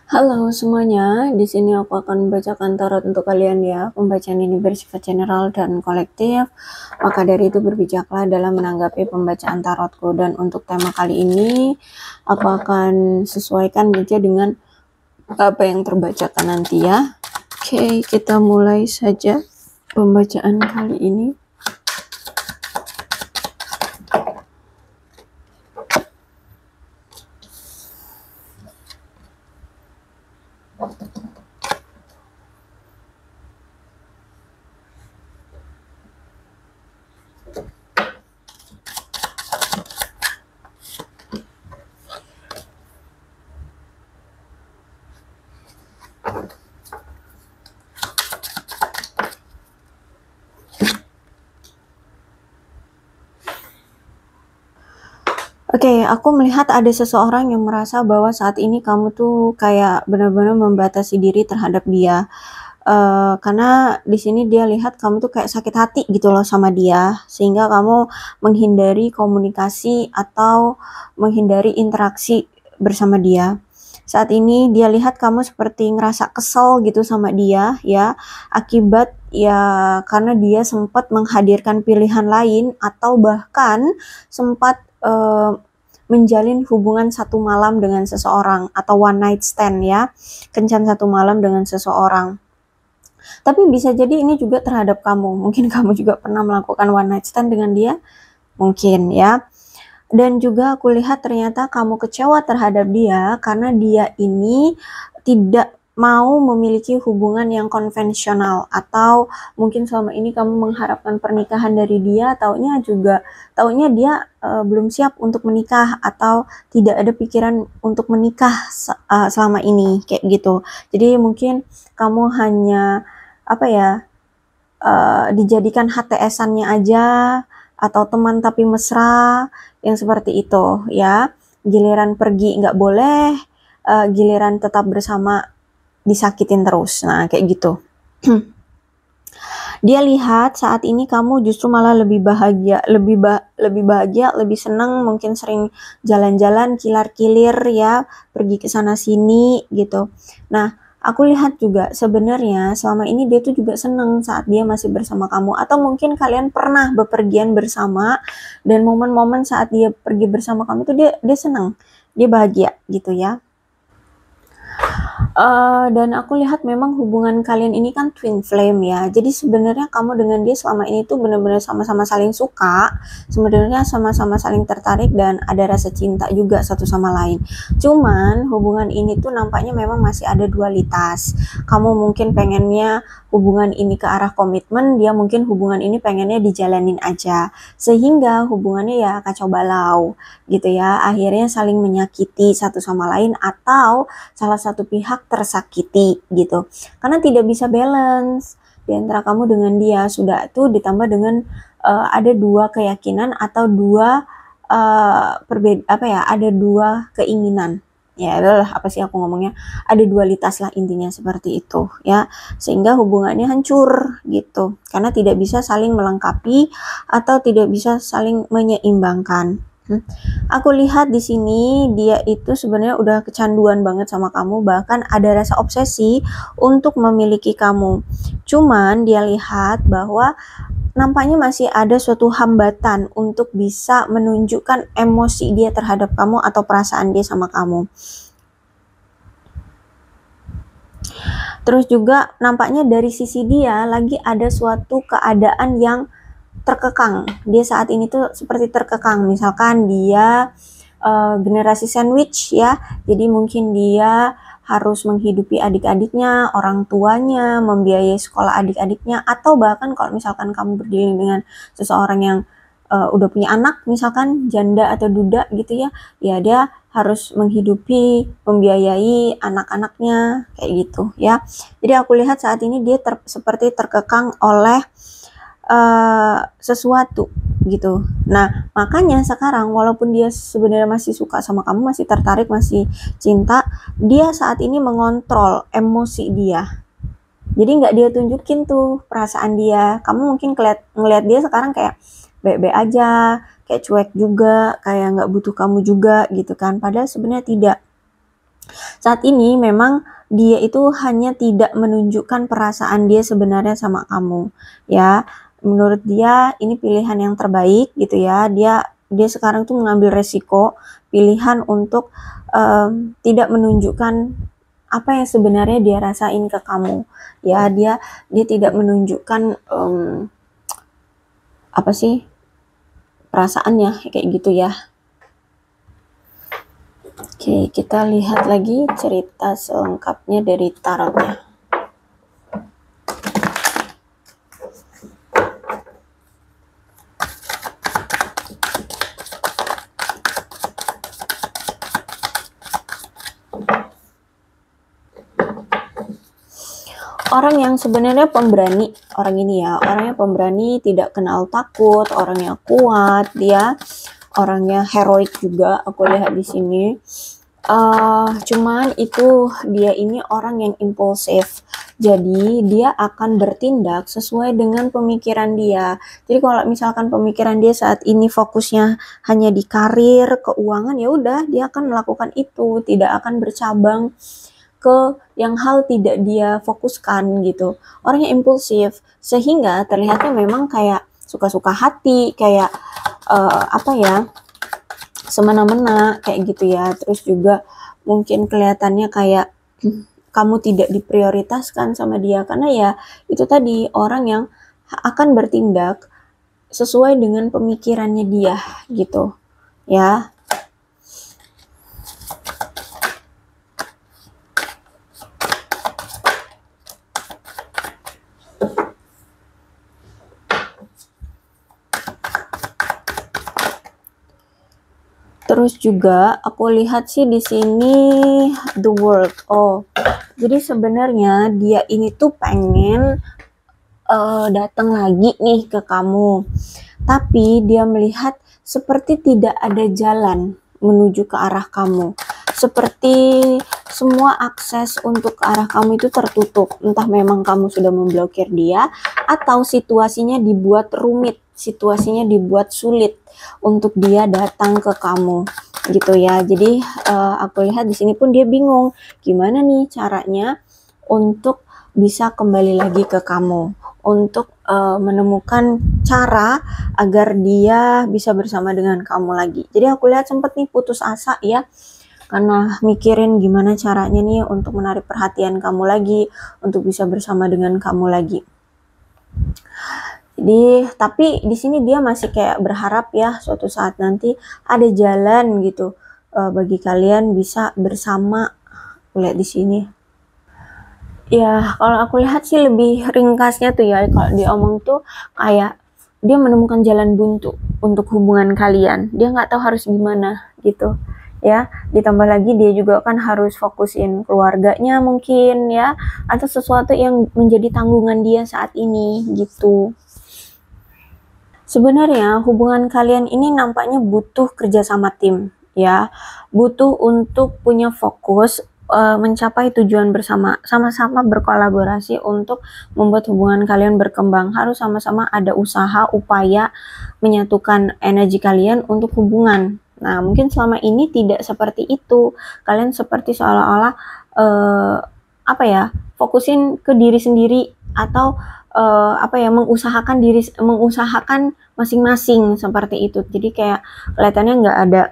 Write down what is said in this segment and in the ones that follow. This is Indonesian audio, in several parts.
Halo semuanya, di sini aku akan membacakan tarot untuk kalian ya. Pembacaan ini bersifat general dan kolektif, maka dari itu berbijaklah dalam menanggapi pembacaan tarotku. Dan untuk tema kali ini, aku akan sesuaikan aja dengan apa yang terbacakan nanti ya. Oke, kita mulai saja pembacaan kali ini. Oke, aku melihat ada seseorang yang merasa bahwa saat ini kamu tuh kayak benar-benar membatasi diri terhadap dia. Karena di sini dia lihat kamu tuh kayak sakit hati gitu loh sama dia, sehingga kamu menghindari komunikasi atau menghindari interaksi bersama dia. Saat ini dia lihat kamu seperti ngerasa kesel gitu sama dia ya, akibat ya karena dia sempat menghadirkan pilihan lain atau bahkan sempat menjalin hubungan satu malam dengan seseorang atau one night stand ya, kencan satu malam dengan seseorang. Tapi bisa jadi ini juga terhadap kamu, mungkin kamu juga pernah melakukan one night stand dengan dia, mungkin ya. Dan juga aku lihat ternyata kamu kecewa terhadap dia karena dia ini tidak mau memiliki hubungan yang konvensional, atau mungkin selama ini kamu mengharapkan pernikahan dari dia, taunya dia belum siap untuk menikah atau tidak ada pikiran untuk menikah selama ini kayak gitu. Jadi mungkin kamu hanya apa ya, dijadikan HTS-annya aja atau teman tapi mesra yang seperti itu ya. Giliran pergi nggak boleh, giliran tetap bersama disakitin terus. Nah kayak gitu. Dia lihat saat ini kamu justru malah lebih bahagia, lebih senang, mungkin sering jalan-jalan kilar-kilir ya, pergi ke sana sini gitu. Nah, aku lihat juga sebenarnya selama ini dia tuh juga senang saat dia masih bersama kamu, atau mungkin kalian pernah bepergian bersama, dan momen-momen saat dia pergi bersama kamu tuh dia senang, dia bahagia gitu ya. Dan aku lihat memang hubungan kalian ini kan twin flame ya. Jadi sebenarnya kamu dengan dia selama ini tuh benar-benar sama-sama saling suka, sebenarnya sama-sama saling tertarik dan ada rasa cinta juga satu sama lain. Cuman hubungan ini tuh nampaknya memang masih ada dualitas. Kamu mungkin pengennya hubungan ini ke arah komitmen, dia mungkin hubungan ini pengennya dijalanin aja. Sehingga hubungannya ya kacau balau gitu ya. Akhirnya saling menyakiti satu sama lain atau salah satu pihak tersakiti gitu, karena tidak bisa balance di antara kamu dengan dia. Sudah itu ditambah dengan ada dua keyakinan atau dua ada dua keinginan ya. Adalah apa sih aku ngomongnya, ada dualitas lah intinya seperti itu ya, sehingga hubungannya hancur gitu karena tidak bisa saling melengkapi atau tidak bisa saling menyeimbangkan. Aku lihat di sini dia itu sebenarnya udah kecanduan banget sama kamu, bahkan ada rasa obsesi untuk memiliki kamu. Cuman dia lihat bahwa nampaknya masih ada suatu hambatan untuk bisa menunjukkan emosi dia terhadap kamu atau perasaan dia sama kamu. Terus juga nampaknya dari sisi dia lagi ada suatu keadaan yang terkekang. Dia saat ini tuh seperti terkekang. Misalkan dia generasi sandwich ya, jadi mungkin dia harus menghidupi adik-adiknya, orang tuanya, membiayai sekolah adik-adiknya, atau bahkan kalau misalkan kamu berdiri dengan seseorang yang udah punya anak, misalkan janda atau duda gitu ya, ya dia harus menghidupi, membiayai anak-anaknya kayak gitu ya. Jadi aku lihat saat ini dia seperti terkekang oleh sesuatu gitu. Nah, makanya sekarang walaupun dia sebenarnya masih suka sama kamu, masih tertarik, masih cinta, dia saat ini mengontrol emosi dia. Jadi nggak dia tunjukin tuh perasaan dia. Kamu mungkin ngeliat dia sekarang kayak baik-baik aja, kayak cuek juga, kayak nggak butuh kamu juga gitu kan. Padahal sebenarnya tidak. Saat ini memang dia itu hanya tidak menunjukkan perasaan dia sebenarnya sama kamu, ya. Menurut dia ini pilihan yang terbaik gitu ya. Dia sekarang tuh mengambil resiko pilihan untuk tidak menunjukkan apa yang sebenarnya dia rasain ke kamu. Ya, dia tidak menunjukkan apa sih perasaannya kayak gitu ya. Oke, kita lihat lagi cerita selengkapnya dari tarotnya. Orang yang sebenarnya pemberani, orang ini ya, orangnya pemberani, tidak kenal takut, orangnya kuat, dia orangnya heroik juga, aku lihat di sini. Cuman itu dia ini orang yang impulsif, jadi dia akan bertindak sesuai dengan pemikiran dia. Jadi kalau misalkan pemikiran dia saat ini fokusnya hanya di karir, keuangan, ya udah dia akan melakukan itu, tidak akan bercabang ke yang hal tidak dia fokuskan gitu. Orangnya impulsif, sehingga terlihatnya memang kayak suka-suka hati, kayak apa ya, semena-mena kayak gitu ya. Terus juga mungkin kelihatannya kayak kamu tidak diprioritaskan sama dia, karena ya itu tadi orang yang akan bertindak sesuai dengan pemikirannya dia gitu ya. Terus juga aku lihat sih di sini the world. Oh, jadi sebenarnya dia ini tuh pengen datang lagi nih ke kamu, tapi dia melihat seperti tidak ada jalan menuju ke arah kamu, seperti semua akses untuk ke arah kamu itu tertutup. Entah memang kamu sudah memblokir dia, atau situasinya dibuat rumit, situasinya dibuat sulit untuk dia datang ke kamu gitu ya. Jadi aku lihat di sini pun dia bingung gimana nih caranya untuk bisa kembali lagi ke kamu, untuk menemukan cara agar dia bisa bersama dengan kamu lagi. Jadi aku lihat sempet nih putus asa ya, karena mikirin gimana caranya nih untuk menarik perhatian kamu lagi, untuk bisa bersama dengan kamu lagi. Jadi, tapi di sini dia masih kayak berharap ya suatu saat nanti ada jalan gitu bagi kalian bisa bersama. Lihat di sini. Ya, kalau aku lihat sih lebih ringkasnya tuh ya, kalau diomong tuh kayak dia menemukan jalan buntu untuk hubungan kalian. Dia nggak tahu harus gimana gitu ya. Ditambah lagi dia juga kan harus fokusin keluarganya mungkin ya, atau sesuatu yang menjadi tanggungan dia saat ini gitu. Sebenarnya hubungan kalian ini nampaknya butuh kerjasama tim ya, butuh untuk punya fokus mencapai tujuan bersama, sama-sama berkolaborasi untuk membuat hubungan kalian berkembang. Harus sama-sama ada usaha, upaya menyatukan energi kalian untuk hubungan. Nah, mungkin selama ini tidak seperti itu. Kalian seperti seolah-olah apa ya, fokusin ke diri sendiri, atau apa ya, mengusahakan masing-masing seperti itu. Jadi kayak kelihatannya nggak ada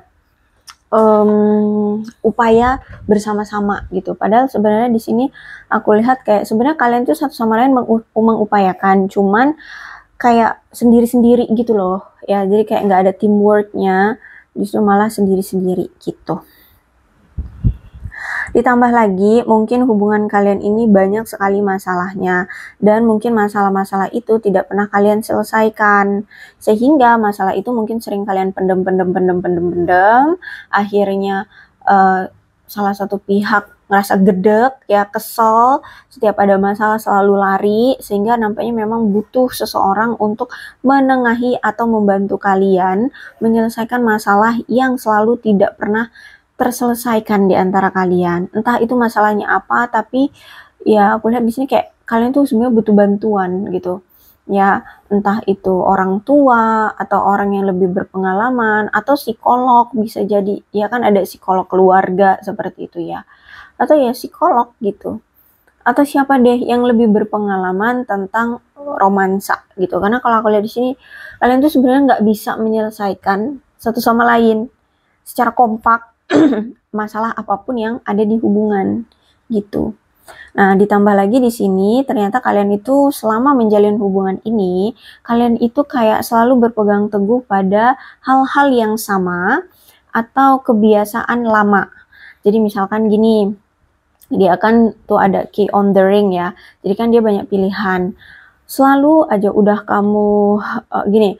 upaya bersama-sama gitu. Padahal sebenarnya di sini aku lihat kayak sebenarnya kalian tuh satu sama lain mengupayakan, cuman kayak sendiri-sendiri gitu loh ya. Jadi kayak nggak ada teamworknya, justru malah sendiri-sendiri gitu. Ditambah lagi mungkin hubungan kalian ini banyak sekali masalahnya, dan mungkin masalah-masalah itu tidak pernah kalian selesaikan, sehingga masalah itu mungkin sering kalian pendem, akhirnya salah satu pihak ngerasa gedek ya, kesel, setiap ada masalah selalu lari, sehingga nampaknya memang butuh seseorang untuk menengahi atau membantu kalian menyelesaikan masalah yang selalu tidak pernah terselesaikan di antara kalian. Entah itu masalahnya apa, tapi ya aku lihat di sini kayak kalian tuh sebenarnya butuh bantuan gitu. Ya, entah itu orang tua atau orang yang lebih berpengalaman atau psikolog bisa jadi. Ya kan ada psikolog keluarga seperti itu ya. atau ya psikolog gitu, atau siapa deh yang lebih berpengalaman tentang romansa gitu. Karena kalau aku lihat di sini kalian tuh sebenarnya nggak bisa menyelesaikan satu sama lain secara kompak masalah apapun yang ada di hubungan gitu. Nah, ditambah lagi di sini ternyata kalian itu selama menjalin hubungan ini, kalian itu kayak selalu berpegang teguh pada hal-hal yang sama atau kebiasaan lama. Jadi misalkan gini, dia kan tuh ada key on the ring ya. Jadi kan dia banyak pilihan. Selalu aja udah kamu gini,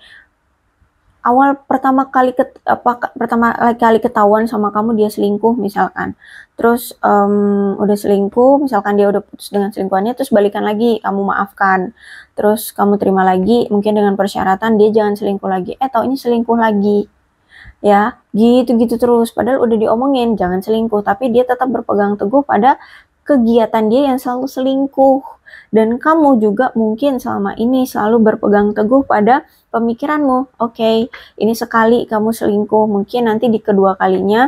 awal pertama kali ketahuan sama kamu dia selingkuh misalkan, terus udah selingkuh misalkan, dia udah putus dengan selingkuhannya, terus balikan lagi, kamu maafkan, terus kamu terima lagi mungkin dengan persyaratan dia jangan selingkuh lagi, taunya selingkuh lagi, ya gitu-gitu terus, padahal udah diomongin jangan selingkuh, tapi dia tetap berpegang teguh pada kegiatan dia yang selalu selingkuh. Dan kamu juga mungkin selama ini selalu berpegang teguh pada pemikiranmu, oke, ini sekali kamu selingkuh, mungkin nanti di kedua kalinya,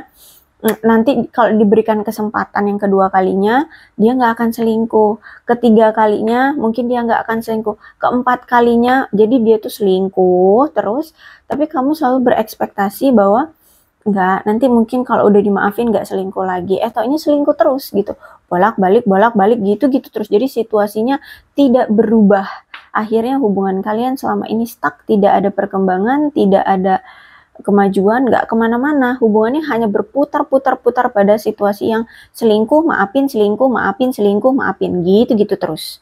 nanti kalau diberikan kesempatan yang kedua kalinya, dia nggak akan selingkuh, ketiga kalinya mungkin dia nggak akan selingkuh, keempat kalinya jadi dia tuh selingkuh terus, tapi kamu selalu berekspektasi bahwa enggak, nanti mungkin kalau udah dimaafin nggak selingkuh lagi, taunya selingkuh terus gitu, bolak-balik gitu-gitu terus, jadi situasinya tidak berubah, akhirnya hubungan kalian selama ini stuck, tidak ada perkembangan, tidak ada kemajuan, nggak kemana-mana, hubungannya hanya berputar-putar-putar pada situasi yang selingkuh, maafin, selingkuh, maafin, selingkuh, maafin, gitu-gitu terus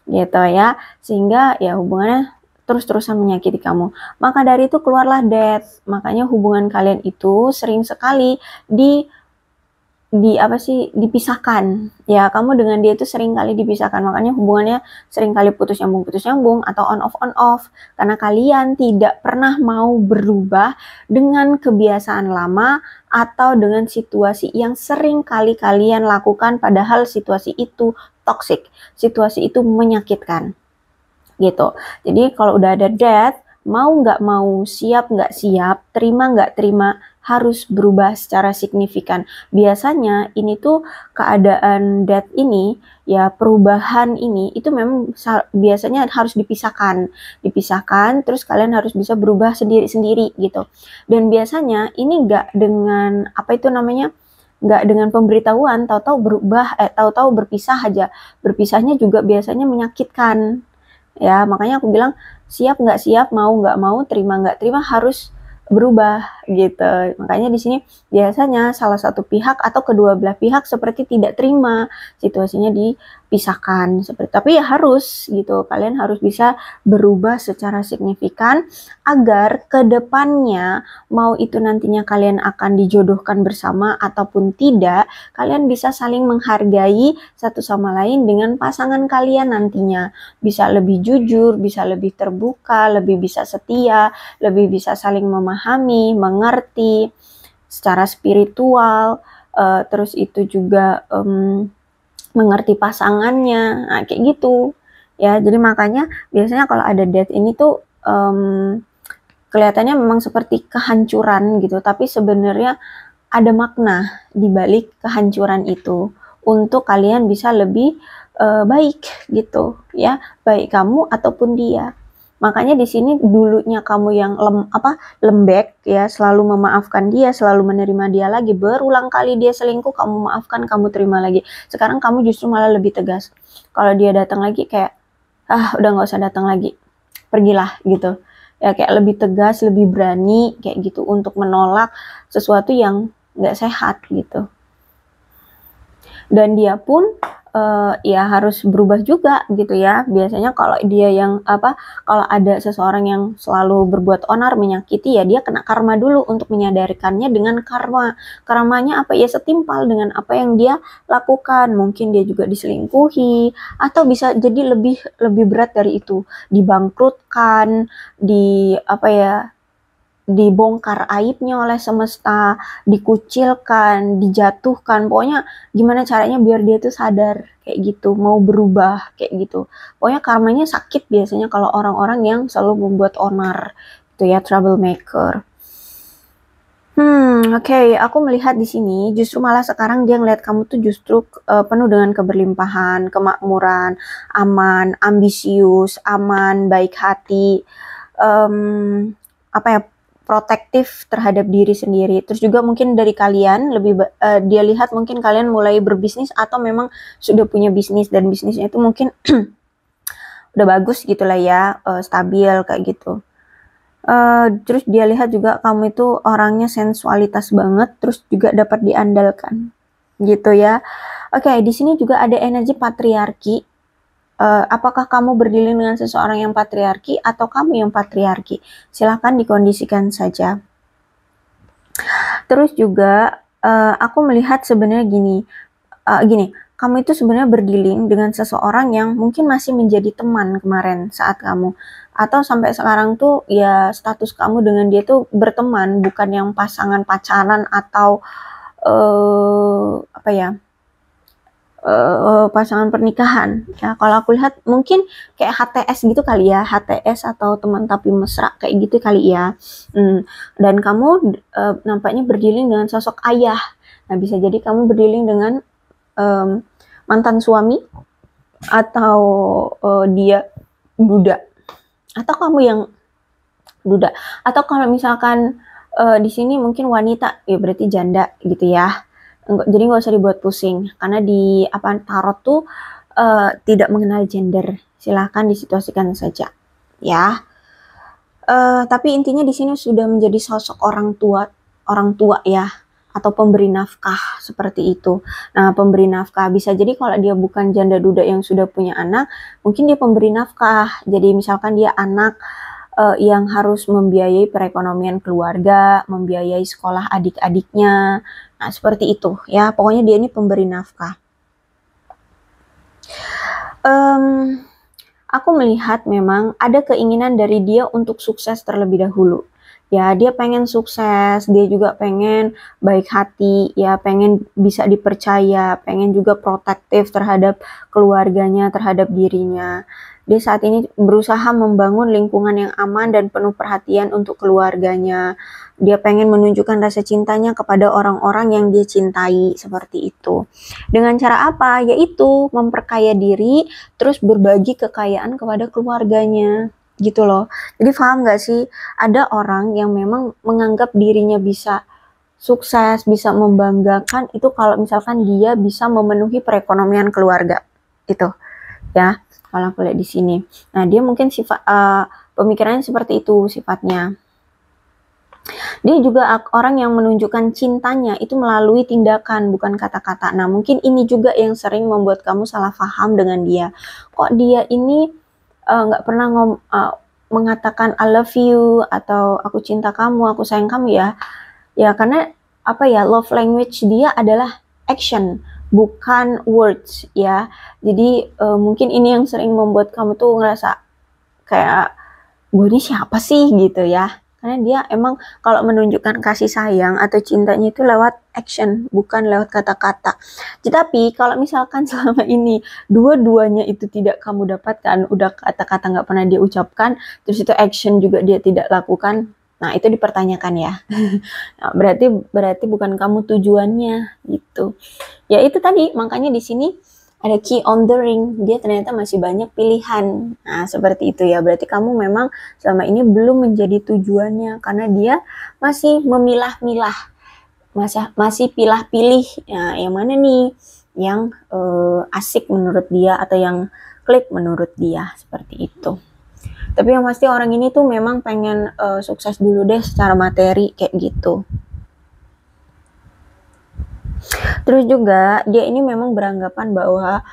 gitu ya, sehingga ya hubungannya terus-terusan menyakiti kamu. Maka dari itu keluarlah death. Makanya hubungan kalian itu sering sekali dipisahkan. Ya, kamu dengan dia itu sering kali dipisahkan. Makanya hubungannya sering kali putus nyambung atau on off karena kalian tidak pernah mau berubah dengan kebiasaan lama atau dengan situasi yang sering kali kalian lakukan, padahal situasi itu toxic. Situasi itu menyakitkan. Gitu. Jadi kalau udah ada death, mau nggak mau, siap nggak siap, terima nggak terima, harus berubah secara signifikan. Biasanya ini tuh keadaan death ini, ya perubahan ini, itu memang biasanya harus dipisahkan. Dipisahkan, terus kalian harus bisa berubah sendiri-sendiri gitu. Dan biasanya ini nggak dengan, apa itu namanya, nggak dengan pemberitahuan, tahu-tahu berubah, tahu-tahu berpisah aja. Berpisahnya juga biasanya menyakitkan. Ya, makanya aku bilang siap nggak siap, mau nggak mau, terima nggak terima, harus berubah gitu. Makanya di sini biasanya salah satu pihak atau kedua belah pihak seperti tidak terima situasinya dipisahkan seperti, tapi ya harus gitu. Kalian harus bisa berubah secara signifikan agar kedepannya mau itu nantinya kalian akan dijodohkan bersama ataupun tidak, kalian bisa saling menghargai satu sama lain dengan pasangan kalian nantinya. Bisa lebih jujur, bisa lebih terbuka, lebih bisa setia, lebih bisa saling memahami, mengerti secara spiritual, terus itu juga mengerti pasangannya, nah, kayak gitu ya. Jadi makanya biasanya kalau ada death ini tuh kelihatannya memang seperti kehancuran gitu, tapi sebenarnya ada makna di balik kehancuran itu untuk kalian bisa lebih baik gitu ya, baik kamu ataupun dia. Makanya di sini dulunya kamu yang lembek ya, selalu memaafkan dia, selalu menerima dia lagi, berulang kali dia selingkuh kamu maafkan, kamu terima lagi. Sekarang kamu justru malah lebih tegas. Kalau dia datang lagi kayak udah nggak usah datang lagi, pergilah gitu. Ya kayak lebih tegas, lebih berani kayak gitu untuk menolak sesuatu yang nggak sehat gitu. Dan dia pun ya harus berubah juga gitu ya. Biasanya kalau dia yang kalau ada seseorang yang selalu berbuat onar, menyakiti, ya dia kena karma dulu untuk menyadarikannya dengan karma. Karmanya apa? Ya setimpal dengan apa yang dia lakukan. Mungkin dia juga diselingkuhi atau bisa jadi lebih berat dari itu, dibangkrutkan, dibongkar aibnya oleh semesta, dikucilkan, dijatuhkan, pokoknya gimana caranya biar dia tuh sadar kayak gitu, mau berubah kayak gitu. Pokoknya karmanya sakit biasanya kalau orang-orang yang selalu membuat onar, itu ya, troublemaker. Oke, aku melihat di sini justru malah sekarang dia ngelihat kamu tuh justru penuh dengan keberlimpahan, kemakmuran, aman, ambisius, aman, baik hati, apa ya, protektif terhadap diri sendiri. Terus juga mungkin dari kalian dia lihat mungkin kalian mulai berbisnis atau memang sudah punya bisnis dan bisnisnya itu mungkin udah bagus gitu lah ya, stabil kayak gitu. Terus dia lihat juga kamu itu orangnya sensualitas banget, terus juga dapat diandalkan, gitu ya. Oke, di sini juga ada energi patriarki. Apakah kamu berdealing dengan seseorang yang patriarki atau kamu yang patriarki? Silahkan dikondisikan saja. Terus juga aku melihat sebenarnya gini, kamu itu sebenarnya berdealing dengan seseorang yang mungkin masih menjadi teman kemarin saat kamu, atau sampai sekarang tuh ya status kamu dengan dia tuh berteman, bukan yang pasangan pacaran atau apa ya, pasangan pernikahan ya. Kalau aku lihat mungkin kayak HTS gitu kali ya, HTS atau teman tapi mesra kayak gitu kali ya. Dan kamu nampaknya berdealing dengan sosok ayah. Nah, bisa jadi kamu berdealing dengan mantan suami atau dia duda, atau kamu yang duda, atau kalau misalkan di sini mungkin wanita ya berarti janda gitu ya. Jadi nggak usah dibuat pusing karena di tarot tuh tidak mengenal gender. Silahkan disituasikan saja ya. Tapi intinya di sini sudah menjadi sosok orang tua ya, atau pemberi nafkah seperti itu. Nah, pemberi nafkah bisa jadi kalau dia bukan janda duda yang sudah punya anak, mungkin dia pemberi nafkah. Jadi misalkan dia anak yang harus membiayai perekonomian keluarga, membiayai sekolah adik-adiknya. Nah, seperti itu ya. Pokoknya dia ini pemberi nafkah. Aku melihat memang ada keinginan dari dia untuk sukses terlebih dahulu. Ya, dia pengen sukses, dia juga pengen baik hati, ya pengen bisa dipercaya, pengen juga protektif terhadap keluarganya, terhadap dirinya. Dia saat ini berusaha membangun lingkungan yang aman dan penuh perhatian untuk keluarganya. Dia pengen menunjukkan rasa cintanya kepada orang-orang yang dia cintai, seperti itu. Dengan cara apa? Yaitu memperkaya diri, terus berbagi kekayaan kepada keluarganya. Gitu loh. Jadi paham gak sih? Ada orang yang memang menganggap dirinya bisa sukses, bisa membanggakan itu kalau misalkan dia bisa memenuhi perekonomian keluarga. Itu ya. Kalau aku lihat di sini. Nah, dia mungkin pemikirannya seperti itu sifatnya. Dia juga orang yang menunjukkan cintanya itu melalui tindakan, bukan kata-kata. Nah, mungkin ini juga yang sering membuat kamu salah paham dengan dia. Kok dia ini nggak pernah mengatakan I love you atau aku cinta kamu, aku sayang kamu ya. Ya, karena apa ya, love language dia adalah action, bukan words ya. Jadi mungkin ini yang sering membuat kamu tuh ngerasa kayak gue ini siapa sih gitu ya. Karena dia emang kalau menunjukkan kasih sayang atau cintanya itu lewat action, bukan lewat kata-kata. Tetapi kalau misalkan selama ini dua-duanya itu tidak kamu dapatkan, udah kata-kata nggak pernah dia ucapkan, terus itu action juga dia tidak lakukan, nah itu dipertanyakan ya. Nah, berarti bukan kamu tujuannya gitu. Ya itu tadi, makanya di sini ada key on the ring, dia ternyata masih banyak pilihan. Nah, seperti itu ya. Berarti kamu memang selama ini belum menjadi tujuannya karena dia masih memilah-milah. Masih pilah-pilih. Nah, yang mana nih yang asik menurut dia atau yang klik menurut dia, seperti itu. Tapi yang pasti orang ini tuh memang pengen sukses dulu deh secara materi kayak gitu. Terus juga dia ini memang beranggapan bahwa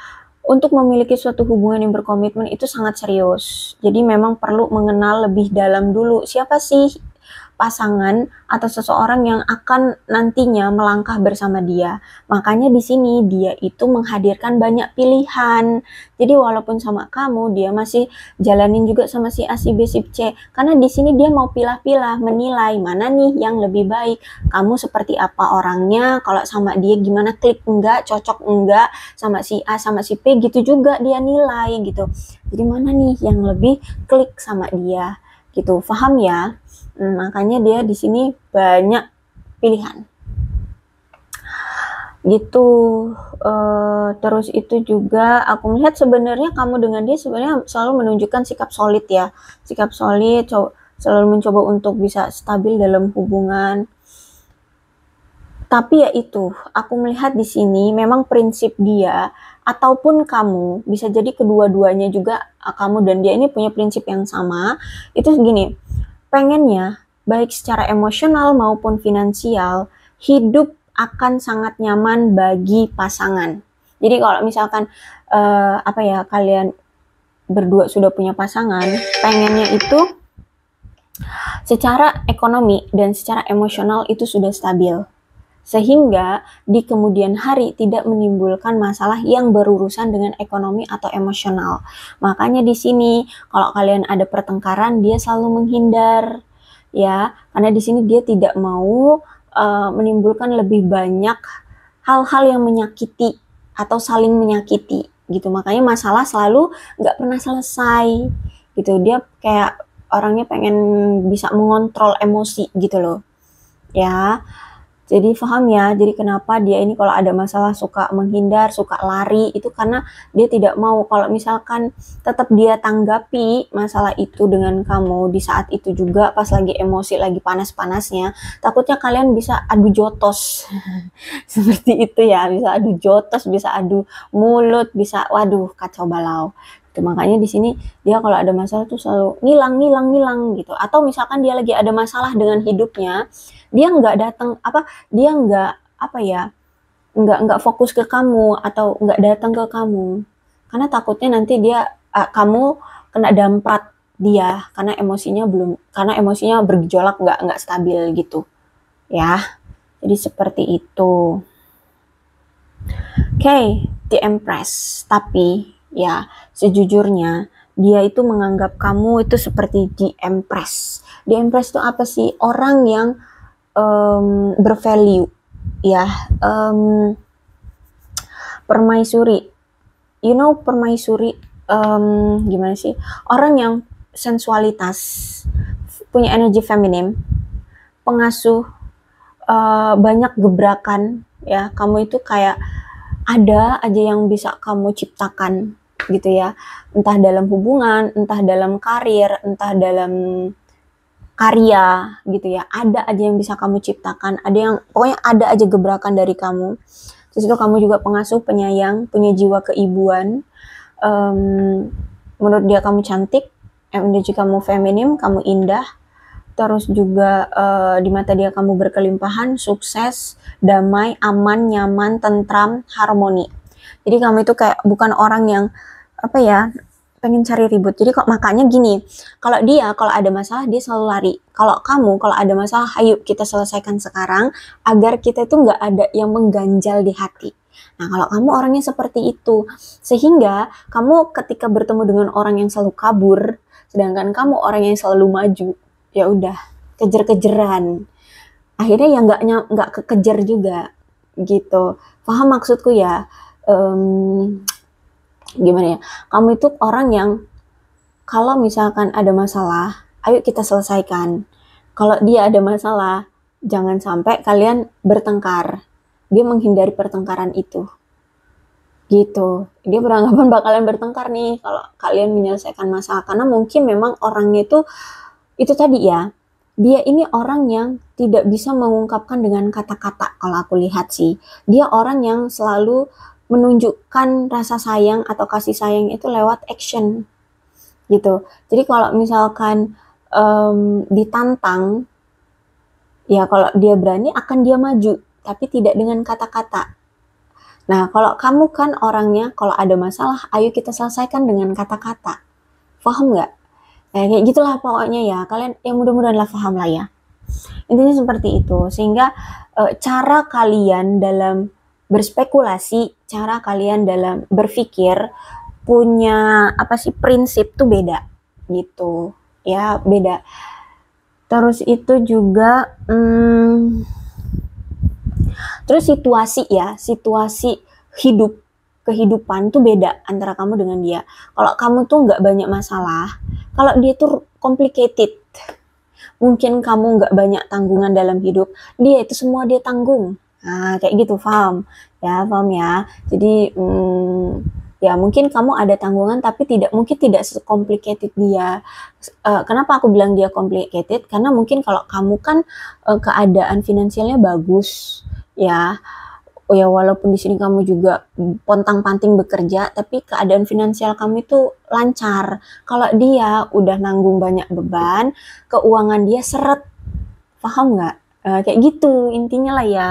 untuk memiliki suatu hubungan yang berkomitmen itu sangat serius. Jadi memang perlu mengenal lebih dalam dulu siapa sih pasangan atau seseorang yang akan nantinya melangkah bersama dia. Makanya di sini dia itu menghadirkan banyak pilihan. Jadi walaupun sama kamu, dia masih jalanin juga sama si A, si B, si C. Karena di sini dia mau pilah-pilah, menilai mana nih yang lebih baik. Kamu seperti apa orangnya, kalau sama dia gimana, klik enggak, cocok enggak, sama si A, sama si P, gitu juga dia nilai gitu. Jadi mana nih yang lebih klik sama dia gitu. Paham ya? Makanya dia di sini banyak pilihan. Gitu. Terus itu juga aku melihat sebenarnya kamu dengan dia sebenarnya selalu menunjukkan sikap solid ya. Sikap solid, selalu mencoba untuk bisa stabil dalam hubungan. Tapi ya itu, aku melihat di sini memang prinsip dia ataupun kamu, bisa jadi kedua-duanya juga, kamu dan dia ini punya prinsip yang sama, itu gini, pengennya baik secara emosional maupun finansial, hidup akan sangat nyaman bagi pasangan. Jadi kalau misalkan kalian berdua sudah punya pasangan, pengennya itu secara ekonomi dan secara emosional itu sudah stabil. Sehingga di kemudian hari tidak menimbulkan masalah yang berurusan dengan ekonomi atau emosional. Makanya di sini kalau kalian ada pertengkaran, dia selalu menghindar, ya, karena di sini dia tidak mau menimbulkan lebih banyak hal-hal yang menyakiti atau saling menyakiti, gitu. Makanya masalah selalu nggak pernah selesai, gitu. Dia kayak orangnya pengen bisa mengontrol emosi, gitu loh, ya. Jadi paham ya, jadi kenapa dia ini kalau ada masalah suka menghindar, suka lari, itu karena dia tidak mau kalau misalkan tetap dia tanggapi masalah itu dengan kamu di saat itu juga pas lagi emosi, lagi panas-panasnya, takutnya kalian bisa adu jotos. Seperti itu ya, bisa adu jotos, bisa adu mulut, bisa waduh kacau balau. Makanya di sini dia kalau ada masalah tuh selalu ngilang gitu. Atau misalkan dia lagi ada masalah dengan hidupnya, dia nggak datang dia nggak fokus ke kamu atau nggak datang ke kamu karena takutnya nanti kamu kena damprat dia karena emosinya bergejolak, nggak stabil gitu ya. Jadi seperti itu. The Empress. Tapi ya sejujurnya dia itu menganggap kamu itu seperti The Empress. The Empress itu apa sih? Orang yang bervalue ya, permaisuri. Permaisuri gimana sih? Orang yang sensualitas, punya energi feminim, pengasuh, banyak gebrakan ya. Kamu itu kayak ada aja yang bisa kamu ciptakan gitu ya. Entah dalam hubungan, entah dalam karir, entah dalam karya gitu ya, ada aja yang bisa kamu ciptakan, pokoknya ada aja gebrakan dari kamu. Terus itu kamu juga pengasuh, penyayang, punya jiwa keibuan. Menurut dia kamu cantik, menurut dia kamu feminim, kamu indah. Terus juga di mata dia kamu berkelimpahan, sukses, damai, aman, nyaman, tentram, harmoni. Jadi kamu itu kayak bukan orang yang pengen cari ribut. Jadi makanya gini, kalau ada masalah dia selalu lari. Kalau kamu kalau ada masalah, ayo kita selesaikan sekarang agar kita itu nggak ada yang mengganjal di hati. Nah kalau kamu orangnya seperti itu, sehingga kamu ketika bertemu dengan orang yang selalu kabur, sedangkan kamu orang yang selalu maju, ya udah kejar-kejaran. Akhirnya ya nggak kekejar juga gitu. Paham maksudku ya? Gimana ya, kamu itu orang yang kalau misalkan ada masalah, ayo kita selesaikan. Kalau dia ada masalah, jangan sampai kalian bertengkar. Dia menghindari pertengkaran itu gitu. Dia beranggapan bakalan bertengkar nih kalau kalian menyelesaikan masalah, karena mungkin memang orangnya itu tadi ya, dia ini orang yang tidak bisa mengungkapkan dengan kata-kata. Kalau aku lihat sih, dia orang yang selalu menunjukkan rasa sayang atau kasih sayang itu lewat action gitu. Jadi kalau misalkan ditantang, ya kalau dia berani akan dia maju, tapi tidak dengan kata-kata. Nah kalau kamu kan orangnya kalau ada masalah, ayo kita selesaikan dengan kata-kata. Paham nggak? Kayak gitulah pokoknya ya. Kalian yang mudah-mudahan lah paham lah ya. Intinya seperti itu. Sehingga cara kalian dalam berspekulasi, cara kalian dalam berpikir punya prinsip tuh beda gitu ya, beda. Terus itu juga terus situasi kehidupan tuh beda antara kamu dengan dia. Kalau kamu tuh nggak banyak masalah, kalau dia tuh complicated, Mungkin kamu nggak banyak tanggungan dalam hidup, dia itu semua dia tanggung. Nah, kayak gitu, paham? Ya, paham ya. Jadi, ya mungkin kamu ada tanggungan tapi mungkin tidak se-complicated dia. Kenapa aku bilang dia complicated? Karena mungkin kalau kamu kan keadaan finansialnya bagus, ya. Oh ya, walaupun di sini kamu juga pontang-panting bekerja, tapi keadaan finansial kamu itu lancar. Kalau dia udah nanggung banyak beban, keuangan dia seret, paham nggak? Kayak gitu intinya lah ya.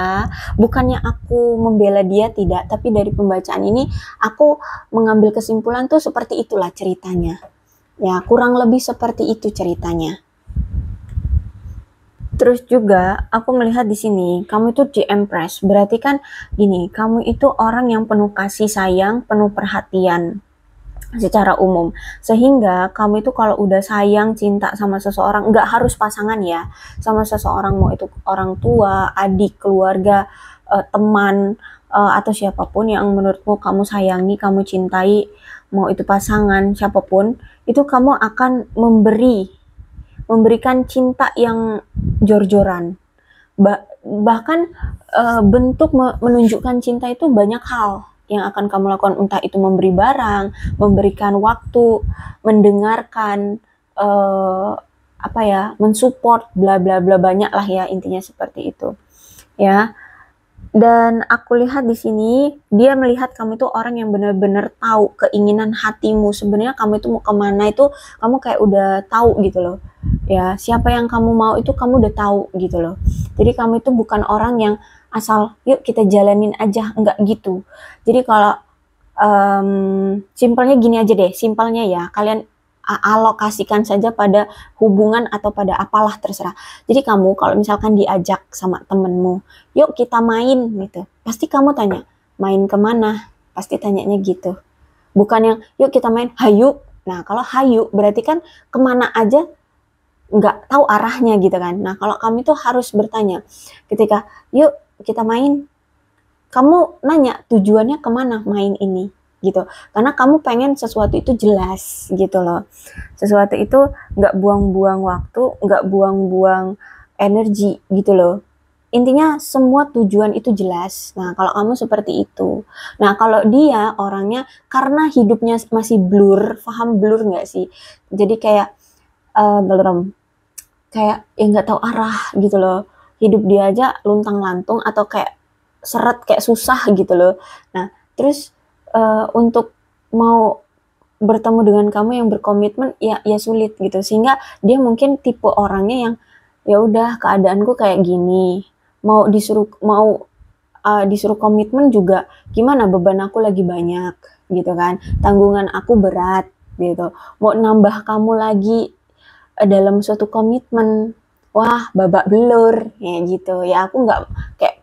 Bukannya aku membela dia, tidak, tapi dari pembacaan ini aku mengambil kesimpulan tuh seperti itulah ceritanya. Ya, kurang lebih seperti itu ceritanya. Terus juga aku melihat di sini kamu itu di Empress. Berarti kan gini, kamu itu orang yang penuh kasih sayang, penuh perhatian secara umum. Sehingga kamu itu kalau udah sayang, cinta sama seseorang, nggak harus pasangan ya, sama seseorang, mau itu orang tua, adik, keluarga, teman, atau siapapun yang menurutmu kamu sayangi, kamu cintai, mau itu pasangan, siapapun, itu kamu akan memberikan cinta yang jor-joran. Bahkan bentuk menunjukkan cinta itu banyak hal yang akan kamu lakukan, entah itu memberi barang, memberikan waktu, mendengarkan, apa ya, mensupport, bla bla bla, banyak lah ya intinya seperti itu. Ya. Dan aku lihat di sini dia melihat kamu itu orang yang benar-benar tahu keinginan hatimu. Sebenarnya kamu itu mau kemana itu kamu kayak udah tahu gitu loh. Ya, siapa yang kamu mau itu kamu udah tahu gitu loh. Jadi kamu itu bukan orang yang asal yuk kita jalanin aja, enggak gitu. Jadi kalau simpelnya gini aja deh, simpelnya ya, kalian alokasikan saja pada hubungan atau pada apalah, terserah. Jadi kamu kalau misalkan diajak sama temenmu, yuk kita main gitu, pasti kamu tanya, main kemana? Pasti tanyanya gitu. Bukan yang, yuk kita main, hayu. Nah kalau hayu berarti kan kemana aja nggak tahu arahnya gitu kan. Nah kalau kamu itu harus bertanya, ketika yuk kita main, kamu nanya tujuannya kemana main ini gitu, karena kamu pengen sesuatu itu jelas gitu loh, sesuatu itu nggak buang-buang waktu, nggak buang-buang energi gitu loh, intinya semua tujuan itu jelas. Nah kalau kamu seperti itu, nah kalau dia orangnya karena hidupnya masih blur, paham blur nggak sih, jadi kayak kayak ya nggak tahu arah gitu loh, hidup dia aja luntang-lantung atau kayak seret, kayak susah gitu loh. Nah terus untuk mau bertemu dengan kamu yang berkomitmen ya sulit gitu, sehingga dia mungkin tipe orangnya yang ya udah keadaanku kayak gini, disuruh komitmen juga gimana, beban aku lagi banyak gitu kan, tanggungan aku berat gitu, mau nambah kamu lagi dalam suatu komitmen, wah babak belur ya gitu ya, aku nggak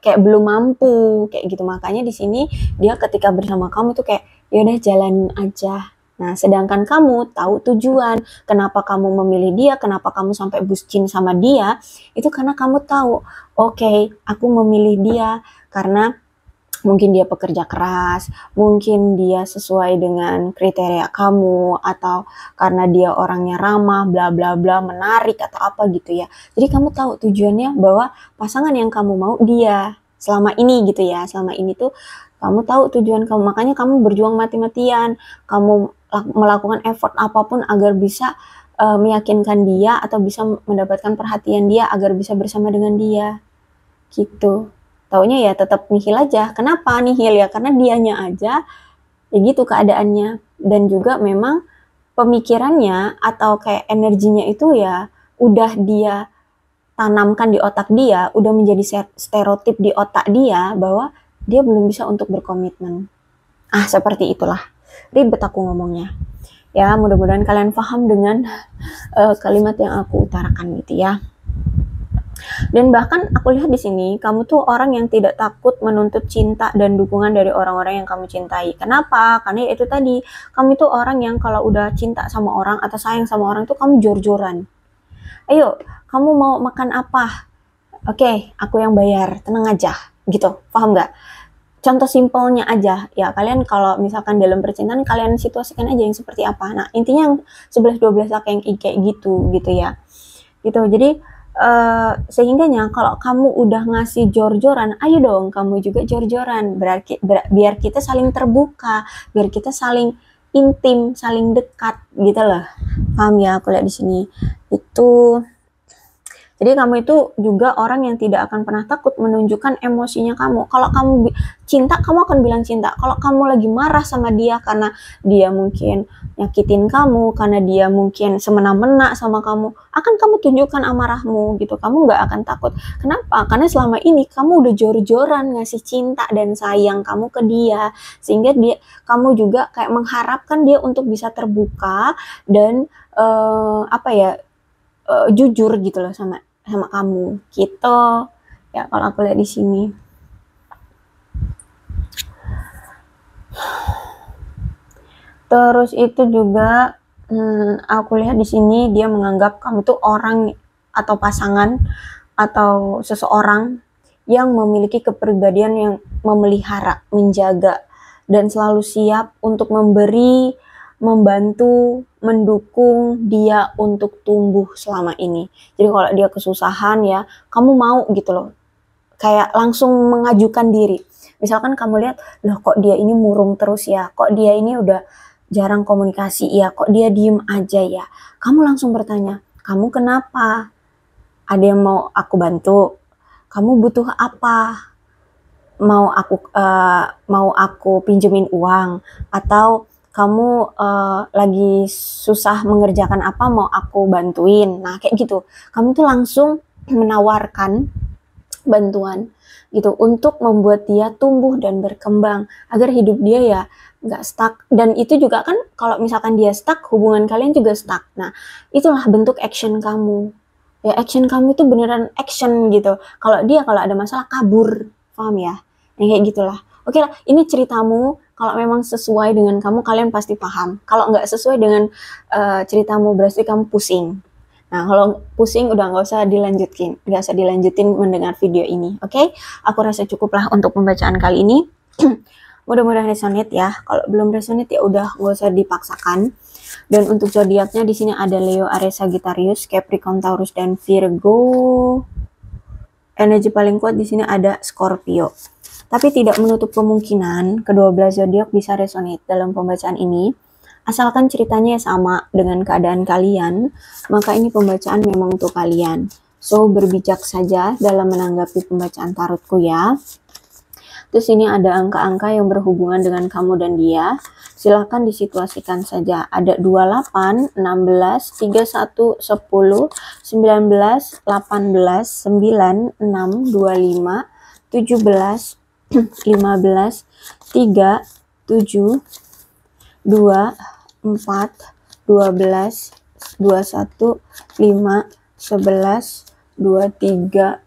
kayak belum mampu kayak gitu. Makanya di sini dia ketika bersama kamu tuh kayak ya udah jalanin aja. Nah sedangkan kamu tahu tujuan kenapa kamu memilih dia, kenapa kamu sampai bucin sama dia, itu karena kamu tahu oke, aku memilih dia karena mungkin dia pekerja keras, mungkin dia sesuai dengan kriteria kamu, atau karena dia orangnya ramah, bla bla bla, menarik atau apa gitu ya. Jadi kamu tahu tujuannya bahwa pasangan yang kamu mau dia selama ini gitu ya. Selama ini tuh kamu tahu tujuan kamu, makanya kamu berjuang mati-matian, kamu melakukan effort apapun agar bisa meyakinkan dia atau bisa mendapatkan perhatian dia agar bisa bersama dengan dia. Gitu. Taunya ya tetap nihil aja. Kenapa nihil ya? Karena dianya aja ya gitu keadaannya. Dan juga memang pemikirannya atau kayak energinya itu ya udah dia tanamkan di otak dia, udah menjadi stereotip di otak dia bahwa dia belum bisa untuk berkomitmen. Seperti itulah. Ribet aku ngomongnya. Ya, mudah-mudahan kalian paham dengan kalimat yang aku utarakan gitu ya. Dan bahkan aku lihat di sini, kamu tuh orang yang tidak takut menuntut cinta dan dukungan dari orang-orang yang kamu cintai. Kenapa? Karena itu tadi, kamu tuh orang yang kalau udah cinta sama orang atau sayang sama orang tuh kamu jor-joran. Ayo, kamu mau makan apa? Oke, aku yang bayar, tenang aja. Gitu, paham nggak? Contoh simpelnya aja, ya kalian kalau misalkan dalam percintaan, kalian situasikan aja yang seperti apa. Nah, intinya yang 11-12 kayak gitu ya. Gitu, jadi Sehingganya kalau kamu udah ngasih jor-joran, ayo dong kamu juga jor-joran, biar kita saling terbuka, biar kita saling intim, saling dekat gitu loh. Paham ya? Aku lihat di sini itu. Jadi kamu itu juga orang yang tidak akan pernah takut menunjukkan emosinya kamu. Kalau kamu cinta, kamu akan bilang cinta. Kalau kamu lagi marah sama dia karena dia mungkin nyakitin kamu, karena dia mungkin semena-mena sama kamu, akan kamu tunjukkan amarahmu gitu. Kamu nggak akan takut. Kenapa? Karena selama ini kamu udah jor-joran ngasih cinta dan sayang kamu ke dia, sehingga kamu juga kayak mengharapkan dia untuk bisa terbuka dan jujur gitu loh sama kamu gitu ya, kalau aku lihat di sini. Terus itu juga aku lihat di sini dia menganggap kamu tuh orang atau pasangan atau seseorang yang memiliki kepribadian yang memelihara, menjaga, dan selalu siap untuk memberi, membantu, mendukung dia untuk tumbuh selama ini. Jadi kalau dia kesusahan ya, kamu mau gitu loh, kayak langsung mengajukan diri. Misalkan kamu lihat, loh kok dia ini murung terus ya, kok dia ini udah jarang komunikasi ya, kok dia diem aja ya. Kamu langsung bertanya, kamu kenapa? Ada yang mau aku bantu? Kamu butuh apa? Mau aku pinjemin uang, atau kamu lagi susah mengerjakan apa, mau aku bantuin? Nah kayak gitu, kamu tuh langsung menawarkan bantuan gitu untuk membuat dia tumbuh dan berkembang agar hidup dia ya nggak stuck. Dan itu juga kan kalau misalkan dia stuck, hubungan kalian juga stuck. Nah itulah bentuk action kamu ya, action kamu itu beneran action gitu. Kalau ada masalah kabur, paham ya? Yang kayak gitulah. Oke lah, ini ceritamu. Kalau memang sesuai dengan kamu, kalian pasti paham. Kalau nggak sesuai dengan ceritamu, berarti kamu pusing. Nah, kalau pusing udah nggak usah dilanjutin mendengar video ini, oke? Aku rasa cukuplah untuk pembacaan kali ini. Mudah-mudahan resonate ya. Kalau belum resonate ya udah nggak usah dipaksakan. Dan untuk zodiaknya di sini ada Leo, Aries, Sagittarius, Capricorn, Taurus, dan Virgo. Energi paling kuat di sini ada Scorpio. Tapi tidak menutup kemungkinan kedua belas zodiak bisa resonate dalam pembacaan ini. Asalkan ceritanya sama dengan keadaan kalian, maka ini pembacaan memang untuk kalian. So, berbijak saja dalam menanggapi pembacaan tarotku ya. Terus ini ada angka-angka yang berhubungan dengan kamu dan dia. Silahkan disituasikan saja. Ada 28, 16, 31, 10, 19, 18, 9, 6, 25, 17, 15, 3, 7, 2, 4, 12, 21, 5, 11, 23,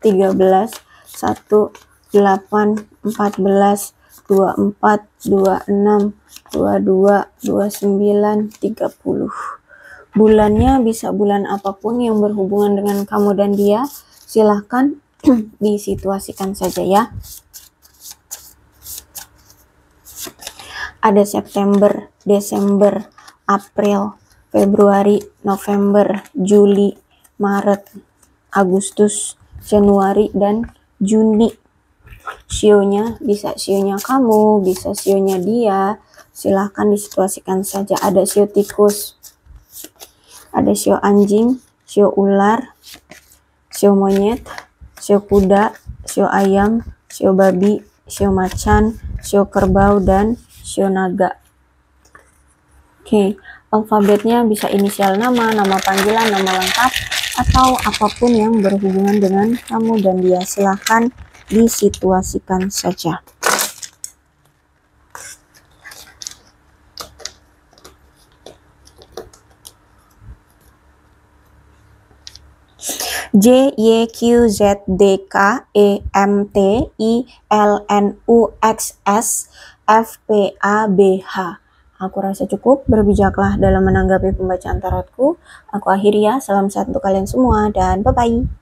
13, 1, 8, 14, 24, 26, 22, 29, 30. Bulannya bisa bulan apapun yang berhubungan dengan kamu dan dia. Silahkan disituasikan saja ya. Ada September, Desember, April, Februari, November, Juli, Maret, Agustus, Januari, dan Juni. Sionya bisa sionya kamu, bisa sionya dia. Silahkan disituasikan saja. Ada sio tikus, ada sio anjing, sio ular, sio monyet, sio kuda, sio ayam, sio babi, sio macan, sio kerbau, dan sio naga. Oke, alfabetnya bisa inisial nama, nama panggilan, nama lengkap, atau apapun yang berhubungan dengan kamu dan dia. Silahkan disituasikan saja. J, Y, Q, Z, D, K, E, M, T, I, L, N, U, X, S, F, P, A, B, H. Aku rasa cukup, berbijaklah dalam menanggapi pembacaan tarotku. Aku akhiri ya, salam sehat untuk kalian semua, dan bye-bye.